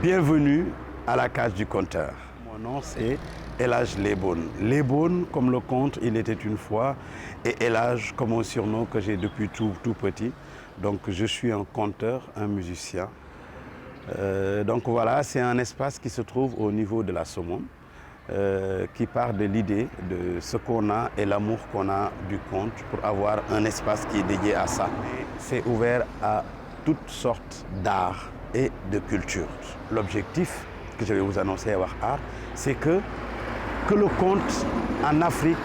Bienvenue à la cage du conteur. Mon nom c'est El Hadj Lebon. Lebon comme le conte il était une fois et El Hadj comme un surnom que j'ai depuis tout petit. Donc je suis un conteur, un musicien. Donc voilà, c'est un espace qui se trouve au niveau de la Somone, qui part de l'idée de ce qu'on a et l'amour qu'on a du conte pour avoir un espace qui est dédié à ça. C'est ouvert à toutes sortes d'art et de culture. L'objectif que je vais vous annoncer à Wax Art, c'est que le conte en Afrique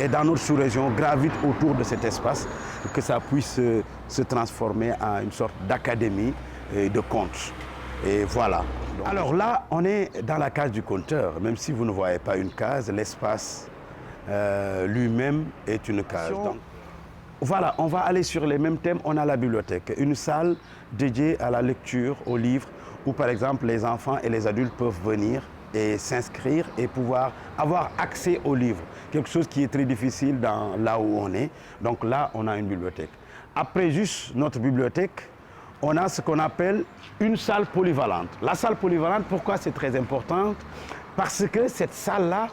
et dans notre sous-région gravite autour de cet espace, que ça puisse se transformer en une sorte d'académie de conte. Et voilà. Alors là, on est dans la cage du conteur. Même si vous ne voyez pas une case, l'espace lui-même est une case. Donc, voilà, on va aller sur les mêmes thèmes. On a la bibliothèque, une salle dédiée à la lecture, aux livres, où par exemple les enfants et les adultes peuvent venir et s'inscrire et pouvoir avoir accès aux livres. Quelque chose qui est très difficile là où on est. Donc là, on a une bibliothèque. Après juste notre bibliothèque, on a ce qu'on appelle une salle polyvalente. La salle polyvalente, pourquoi c'est très important? Parce que cette salle-là,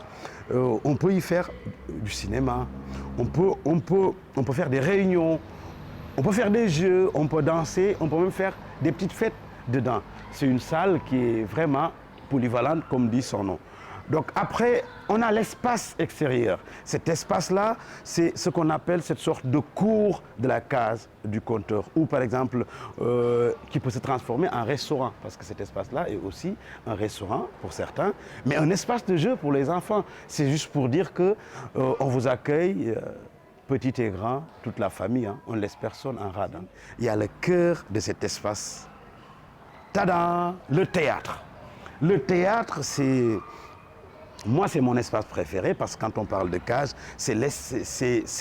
on peut y faire du cinéma, on peut faire des réunions, on peut faire des jeux, on peut danser, on peut même faire des petites fêtes dedans. C'est une salle qui est vraiment polyvalente, comme dit son nom. Donc après, on a l'espace extérieur. Cet espace-là, c'est ce qu'on appelle cette sorte de cour de la case du conteur, ou par exemple, qui peut se transformer en restaurant, parce que cet espace-là est aussi un restaurant pour certains, mais un espace de jeu pour les enfants. C'est juste pour dire que on vous accueille, petit et grand, toute la famille, hein, on ne laisse personne en rade. Hein. Il y a le cœur de cet espace. Tada! Le théâtre. Le théâtre, c'est... Moi, c'est mon espace préféré parce que quand on parle de cage, c'est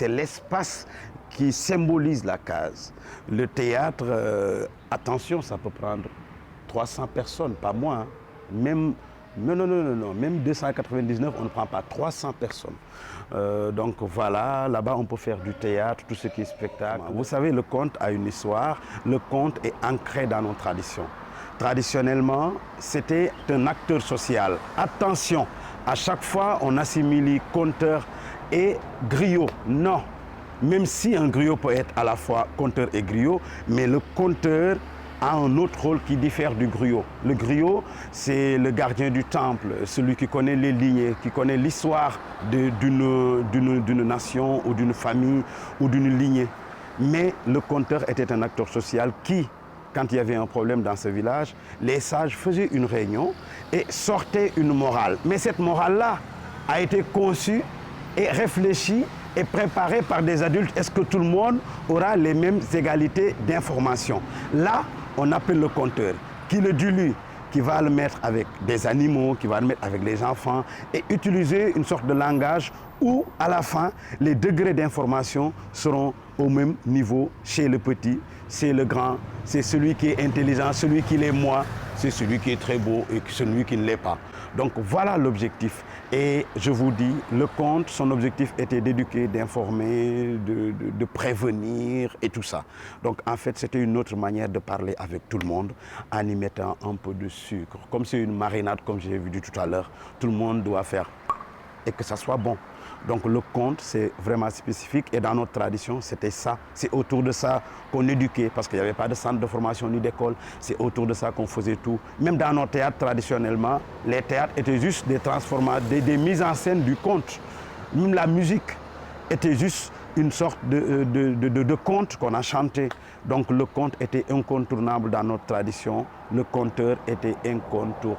l'espace qui symbolise la case. Le théâtre, attention, ça peut prendre 300 personnes, pas moins. Hein. Même 299, on ne prend pas 300 personnes. Donc voilà, là-bas, on peut faire du théâtre, tout ce qui est spectacle. Vous savez, le conte a une histoire. Le conte est ancré dans nos traditions. Traditionnellement, c'était un acteur social. Attention! À chaque fois, on assimile conteur et griot. Non, même si un griot peut être à la fois conteur et griot, mais le conteur a un autre rôle qui diffère du griot. Le griot, c'est le gardien du temple, celui qui connaît les lignées, qui connaît l'histoire d'une nation ou d'une famille ou d'une lignée. Mais le conteur était un acteur social qui, quand il y avait un problème dans ce village, les sages faisaient une réunion et sortaient une morale. Mais cette morale-là a été conçue et réfléchie et préparée par des adultes. Est-ce que tout le monde aura les mêmes égalités d'information? Là, on appelle le conteur, qui le dilue, qui va le mettre avec des animaux, qui va le mettre avec les enfants et utiliser une sorte de langage où, à la fin, les degrés d'information seront au même niveau chez le petit, c'est le grand, c'est celui qui est intelligent, celui qui l'est moins, c'est celui qui est très beau et celui qui ne l'est pas. Donc voilà l'objectif. Et je vous dis, le conte, son objectif était d'éduquer, d'informer, de prévenir et tout ça. Donc en fait, c'était une autre manière de parler avec tout le monde en y mettant un peu de sucre. Comme c'est une marinade, comme j'ai vu tout à l'heure, tout le monde doit faire et que ça soit bon. Donc le conte, c'est vraiment spécifique et dans notre tradition, c'était ça. C'est autour de ça qu'on éduquait parce qu'il n'y avait pas de centre de formation ni d'école. C'est autour de ça qu'on faisait tout. Même dans nos théâtres, traditionnellement, les théâtres étaient juste des transformations, des mises en scène du conte. Même la musique était juste une sorte de conte qu'on a chanté. Donc le conte était incontournable dans notre tradition. Le conteur était incontournable.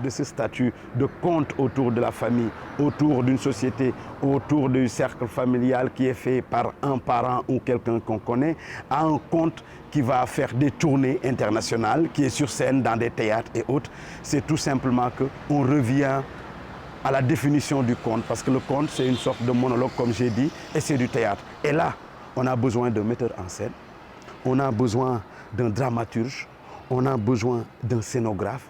De ce statut de conte autour de la famille, autour d'une société, autour du cercle familial qui est fait par un parent ou quelqu'un qu'on connaît, à un conte qui va faire des tournées internationales, qui est sur scène dans des théâtres et autres. C'est tout simplement qu'on revient à la définition du conte, parce que le conte, c'est une sorte de monologue, comme j'ai dit, et c'est du théâtre. Et là, on a besoin d'un metteur en scène, on a besoin d'un dramaturge, on a besoin d'un scénographe.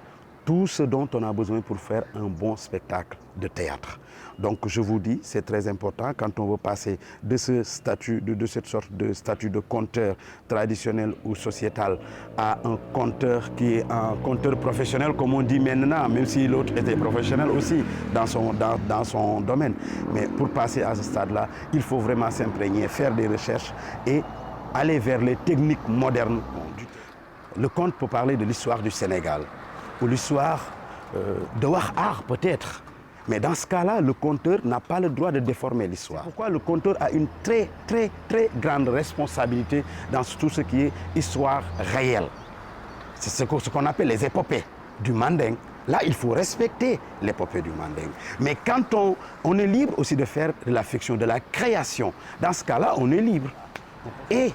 tout ce dont on a besoin pour faire un bon spectacle de théâtre. Donc je vous dis, c'est très important quand on veut passer de ce statut, de cette sorte de statut de conteur traditionnel ou sociétal à un conteur qui est un conteur professionnel, comme on dit maintenant, même si l'autre était professionnel aussi dans son domaine. Mais pour passer à ce stade-là, il faut vraiment s'imprégner, faire des recherches et aller vers les techniques modernes. Le conte peut parler de l'histoire du Sénégal, ou l'histoire de Ouattara peut-être. Mais dans ce cas-là, le conteur n'a pas le droit de déformer l'histoire. Pourquoi le conteur a une très grande responsabilité dans tout ce qui est histoire réelle. C'est ce qu'on appelle les épopées du Manding. Là, il faut respecter l'épopée du Manding. Mais quand on est libre aussi de faire de la fiction, de la création, dans ce cas-là, on est libre. Et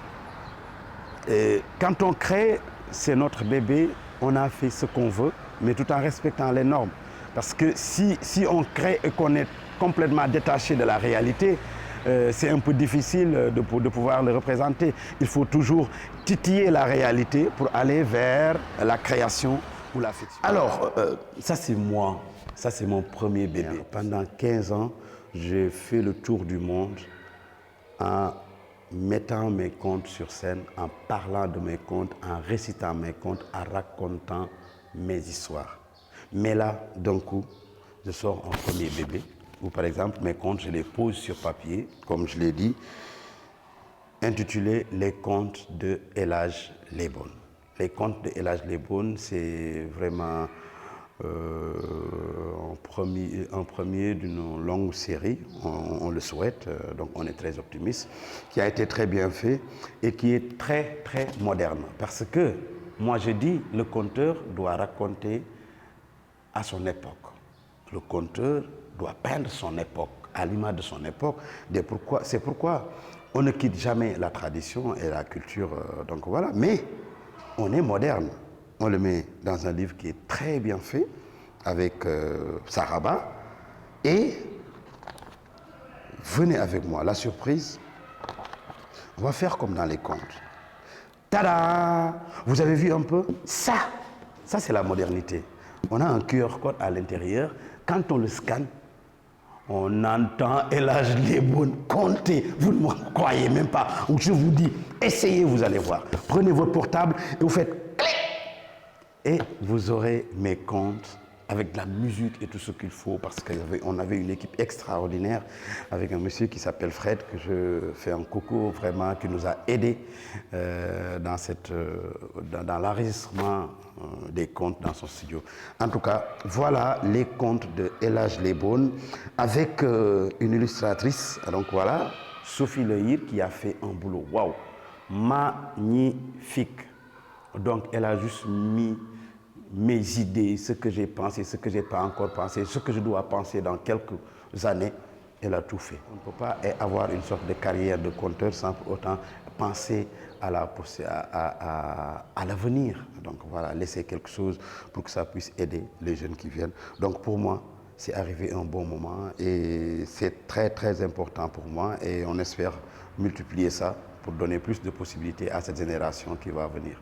quand on crée, c'est notre bébé, on a fait ce qu'on veut, mais tout en respectant les normes. Parce que si on crée et qu'on est complètement détaché de la réalité, c'est un peu difficile de pouvoir le représenter. Il faut toujours titiller la réalité pour aller vers la création ou la fiction. Alors, ça c'est moi, ça c'est mon premier bébé. Pendant 15 ans, j'ai fait le tour du monde en mettant mes contes sur scène, en parlant de mes contes, en récitant mes contes, en racontant mes histoires. Mais là, d'un coup, je sors un premier bébé, où par exemple, mes contes, je les pose sur papier, comme je l'ai dit, intitulé « Les contes de El Hadj Lebon ». Les contes de El Hadj Lebon, c'est vraiment un premier d'une longue série, on le souhaite, donc on est très optimiste, qui a été très bien fait et qui est très moderne. Parce que, moi je dis, le conteur doit raconter à son époque. Le conteur doit peindre son époque, à l'image de son époque. C'est pourquoi on ne quitte jamais la tradition et la culture, donc voilà. Mais on est moderne. On le met dans un livre qui est très bien fait, avec Saraba. Et venez avec moi, la surprise, on va faire comme dans les contes. Tada! Vous avez vu un peu? Ça c'est la modernité. On a un QR code à l'intérieur. Quand on le scanne, on entend El Hadj Lebon compter. Vous ne me croyez même pas. Je vous dis, essayez, vous allez voir. Prenez votre portable et vous faites clic. Et vous aurez mes contes avec de la musique et tout ce qu'il faut, parce qu'on avait une équipe extraordinaire avec un monsieur qui s'appelle Fred, que je fais un coucou vraiment, qui nous a aidés dans l'enregistrement des contes dans son studio. En tout cas, voilà les contes de El Hadj Lebon avec une illustratrice, donc voilà, Sophie Lehir, qui a fait un boulot, waouh, magnifique. Donc elle a juste mis mes idées, ce que j'ai pensé, ce que je n'ai pas encore pensé, ce que je dois penser dans quelques années, elle a tout fait. On ne peut pas avoir une sorte de carrière de conteur sans pour autant penser à l'avenir. Donc voilà, laisser quelque chose pour que ça puisse aider les jeunes qui viennent. Donc pour moi, c'est arrivé un bon moment et c'est très important pour moi et on espère multiplier ça pour donner plus de possibilités à cette génération qui va venir.